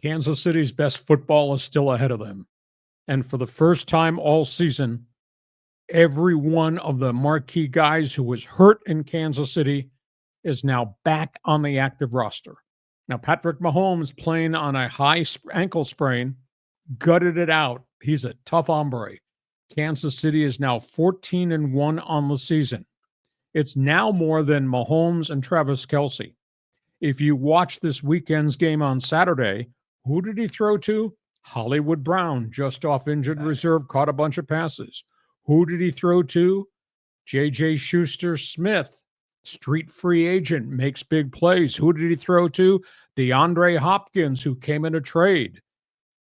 Kansas City's best football is still ahead of them. And for the first time all season, every one of the marquee guys who was hurt in Kansas City is now back on the active roster. Now, Patrick Mahomes playing on a high ankle sprain, gutted it out. He's a tough hombre. Kansas City is now 14-1 on the season. It's now more than Mahomes and Travis Kelce. If you watch this weekend's game on Saturday, who did he throw to? Hollywood Brown, just off injured reserve, caught a bunch of passes. Who did he throw to? J.J. Schuster-Smith, street free agent, makes big plays. Who did he throw to? DeAndre Hopkins, who came in a trade.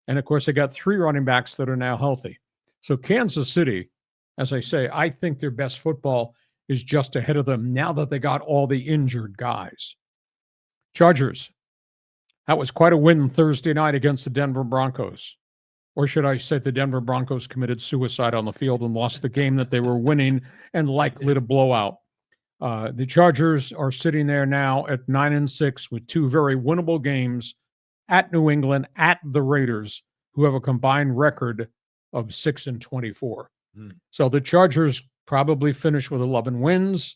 And, of course, they got 3 running backs that are now healthy. So Kansas City, as I say, I think their best football is just ahead of them now that they got all the injured guys. Chargers, that was quite a win Thursday night against the Denver Broncos. Or should I say the Denver Broncos committed suicide on the field and lost the game that they were winning and likely to blow out. The Chargers are sitting there now at 9-6 with 2 very winnable games at New England, at the Raiders, who have a combined record of 6-24. So the Chargers probably finish with 11 wins.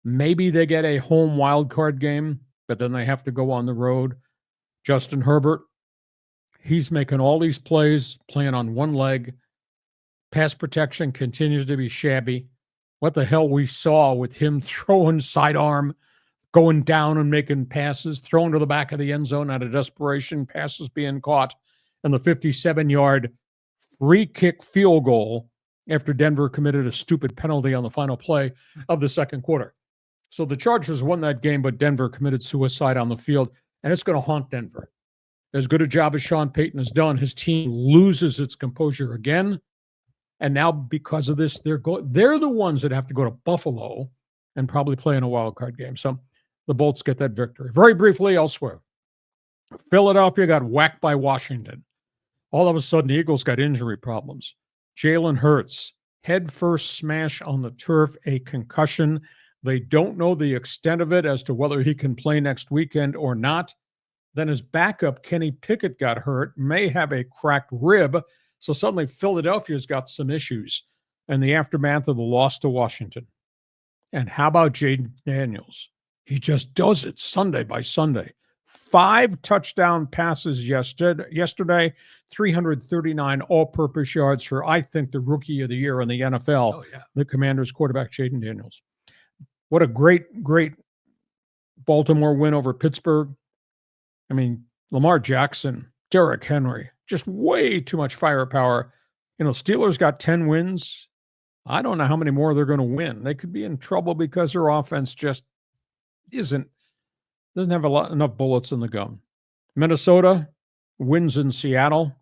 Maybe they get a home wild card game, but then they have to go on the road. Justin Herbert, he's making all these plays, playing on one leg. Pass protection continues to be shabby. What the hell we saw with him throwing sidearm, going down and making passes, throwing to the back of the end zone out of desperation, passes being caught, and the 57-yard free kick field goal after Denver committed a stupid penalty on the final play of the second quarter. So the Chargers won that game, but Denver committed suicide on the field, and it's going to haunt Denver. As good a job as Sean Payton has done, his team loses its composure again. And now because of this, they're the ones that have to go to Buffalo and probably play in a wild card game. So the Bolts get that victory. Very briefly elsewhere, Philadelphia got whacked by Washington. All of a sudden, the Eagles got injury problems. Jalen Hurts, head first smash on the turf, a concussion. They don't know the extent of it as to whether he can play next weekend or not. Then his backup, Kenny Pickett, got hurt, may have a cracked rib. So suddenly Philadelphia's got some issues in the aftermath of the loss to Washington. And how about Jaden Daniels? He just does it Sunday by Sunday. 5 touchdown passes yesterday, 339 all-purpose yards for, I think, the rookie of the year in the NFL, the Commanders quarterback, Jaden Daniels. What a great, great Baltimore win over Pittsburgh. I mean, Lamar Jackson, Derrick Henry, just way too much firepower. You know, Steelers got 10 wins. I don't know how many more they're going to win. They could be in trouble because their offense just doesn't have enough bullets in the gun. Minnesota wins in Seattle.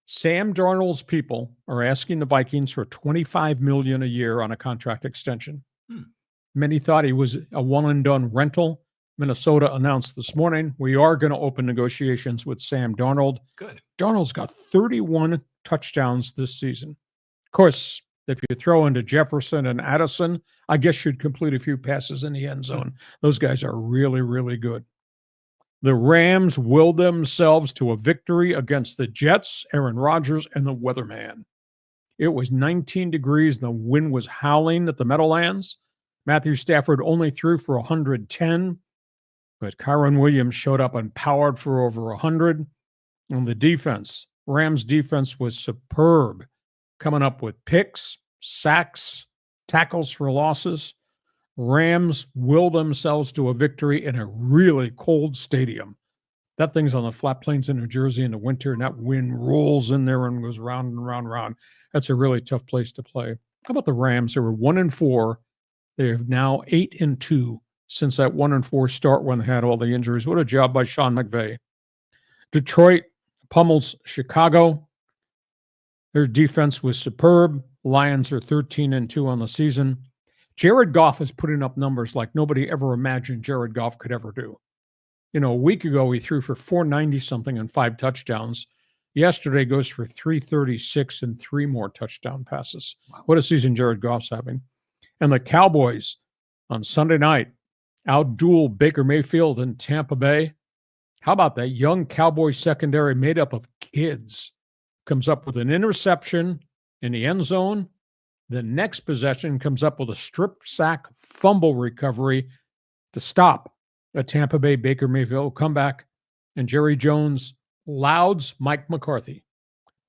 Sam Darnold's people are asking the Vikings for $25 million a year on a contract extension. Many thought he was a one-and-done rental. Minnesota announced this morning, we are going to open negotiations with Sam Darnold. Good. Darnold's got 31 touchdowns this season. Of course, if you throw into Jefferson and Addison, I guess you'd complete a few passes in the end zone. Those guys are really, really good. The Rams willed themselves to a victory against the Jets, Aaron Rodgers, and the weatherman. It was 19 degrees, and the wind was howling at the Meadowlands. Matthew Stafford only threw for 110, but Kyron Williams showed up and powered for over 100. And the defense, Rams defense was superb, coming up with picks, sacks, tackles for losses. Rams will themselves to a victory in a really cold stadium. That thing's on the flat plains in New Jersey in the winter, and that wind rolls in there and goes round and round and round. That's a really tough place to play. How about the Rams? They were 1-4. They are now 8-2 since that 1-4 start when they had all the injuries. What a job by Sean McVay. Detroit pummels Chicago. Their defense was superb. Lions are 13-2 on the season. Jared Goff is putting up numbers like nobody ever imagined Jared Goff could ever do. You know, a week ago he threw for 490-something and 5 touchdowns. Yesterday goes for 336 and 3 more touchdown passes. Wow. What a season Jared Goff's having. And the Cowboys on Sunday night outdueled Baker Mayfield in Tampa Bay. How about that young Cowboy secondary made up of kids? Comes up with an interception in the end zone. The next possession comes up with a strip sack fumble recovery to stop a Tampa Bay Baker Mayfield comeback. And Jerry Jones louds Mike McCarthy.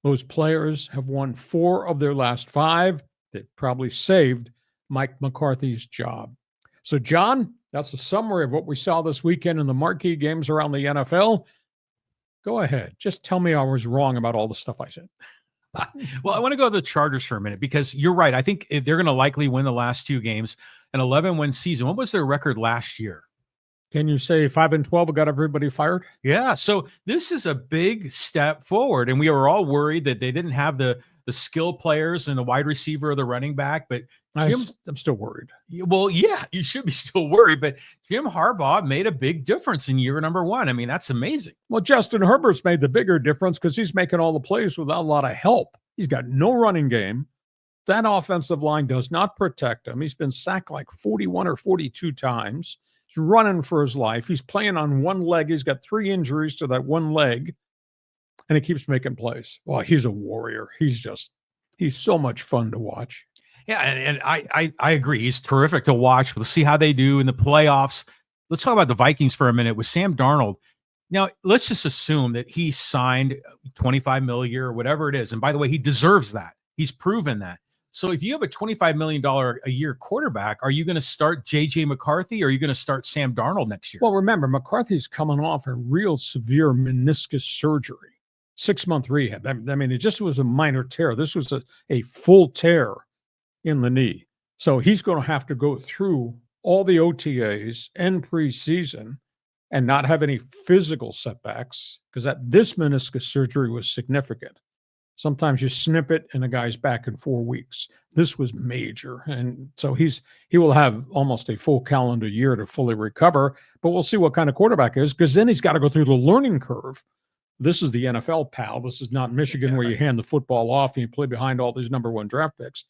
Those players have won 4 of their last 5. They probably saved Mike McCarthy's job. So, John, that's a summary of what we saw this weekend in the marquee games around the NFL. Go ahead. Just tell me I was wrong about all the stuff I said. Well, I want to go to the Chargers for a minute because you're right. I think if they're going to likely win the last 2 games, an 11-win season. What was their record last year? Can you say 5-12 got everybody fired? Yeah. So this is a big step forward. And we were all worried that they didn't have the skill players and the wide receiver or the running back. But I'm still worried. Well, yeah, you should be still worried. But Jim Harbaugh made a big difference in year number 1. I mean, that's amazing. Well, Justin Herbert's made the bigger difference because he's making all the plays without a lot of help. He's got no running game. That offensive line does not protect him. He's been sacked like 41 or 42 times. He's running for his life. He's playing on one leg. He's got 3 injuries to that one leg, and he keeps making plays. Well, he's a warrior. He's so much fun to watch. Yeah, and I agree. He's terrific to watch. We'll see how they do in the playoffs. Let's talk about the Vikings for a minute with Sam Darnold. Now, let's just assume that he signed $25 million a year or whatever it is. And by the way, he deserves that. He's proven that. So if you have a $25 million a year quarterback, are you going to start J.J. McCarthy or are you going to start Sam Darnold next year? Well, remember, McCarthy's coming off a real severe meniscus surgery, 6-month rehab. I mean, it just was a minor tear. This was a full tear in the knee. So he's going to have to go through all the OTAs and preseason and not have any physical setbacks because this meniscus surgery was significant. Sometimes you snip it and the guy's back in 4 weeks. This was major. And so he will have almost a full calendar year to fully recover, but we'll see what kind of quarterback is because then he's got to go through the learning curve. This is the NFL, pal. This is not Michigan where you hand the football off and you play behind all these number 1 draft picks.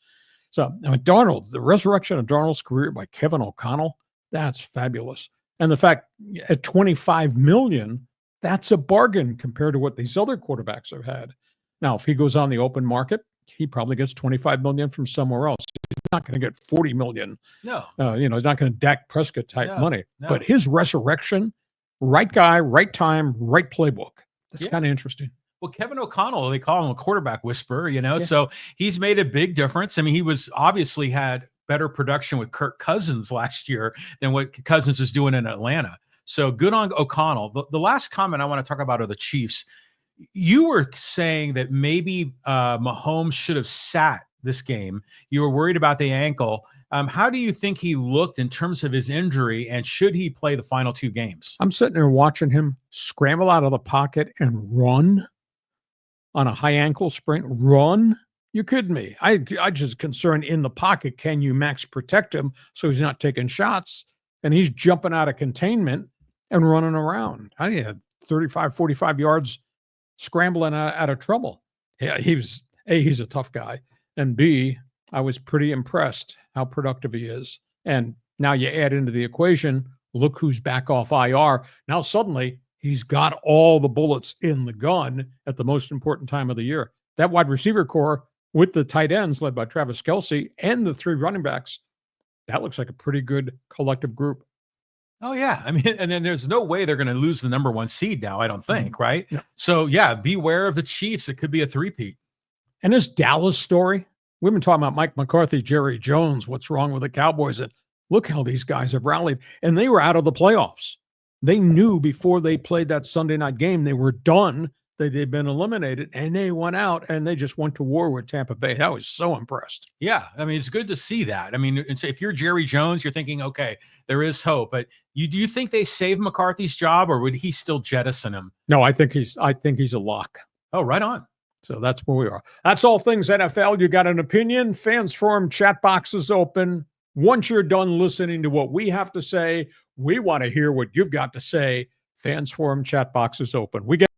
So I mean, Darnold, the resurrection of Darnold's career by Kevin O'Connell, that's fabulous. And the fact at $25 million, that's a bargain compared to what these other quarterbacks have had. Now, if he goes on the open market, he probably gets $25 million from somewhere else. He's not going to get $40 million. No. He's not going to Dak Prescott type money. No. But his resurrection, right guy, right time, right playbook. That's kind of interesting. Well, Kevin O'Connell, they call him a quarterback whisperer, so he's made a big difference. I mean, he was obviously had better production with Kirk Cousins last year than what Cousins is doing in Atlanta. So good on O'Connell. The last comment I want to talk about are the Chiefs. You were saying that maybe Mahomes should have sat this game. You were worried about the ankle. How do you think he looked in terms of his injury, and should he play the final 2 games? I'm sitting there watching him scramble out of the pocket and run on a high ankle sprain. Run? You're kidding me. I just concerned in the pocket. Can you max protect him so he's not taking shots? And he's jumping out of containment and running around. I had 35, 45 yards scrambling out of trouble. Yeah, he's a tough guy. And B, I was pretty impressed how productive he is. And now you add into the equation, look who's back off IR. Now suddenly he's got all the bullets in the gun at the most important time of the year. That wide receiver core with the tight ends led by Travis Kelce and the 3 running backs, that looks like a pretty good collective group. Oh, yeah. I mean, and then there's no way they're going to lose the number 1 seed now, I don't think, right? No. So, yeah, beware of the Chiefs. It could be a 3-peat. And this Dallas story, we've been talking about Mike McCarthy, Jerry Jones, what's wrong with the Cowboys, and look how these guys have rallied. And they were out of the playoffs. They knew before they played that Sunday night game, they were done, that they'd been eliminated, and they went out and they just went to war with Tampa Bay. I was so impressed. Yeah, I mean, it's good to see that. I mean, if you're Jerry Jones, you're thinking, okay, there is hope. But do you think they save McCarthy's job, or would he still jettison him? No, I think he's a lock. Oh, right on. So that's where we are. That's all things NFL. You got an opinion? Fans Forum chat box is open. Once you're done listening to what we have to say, we want to hear what you've got to say. Fans Forum chat box is open. We get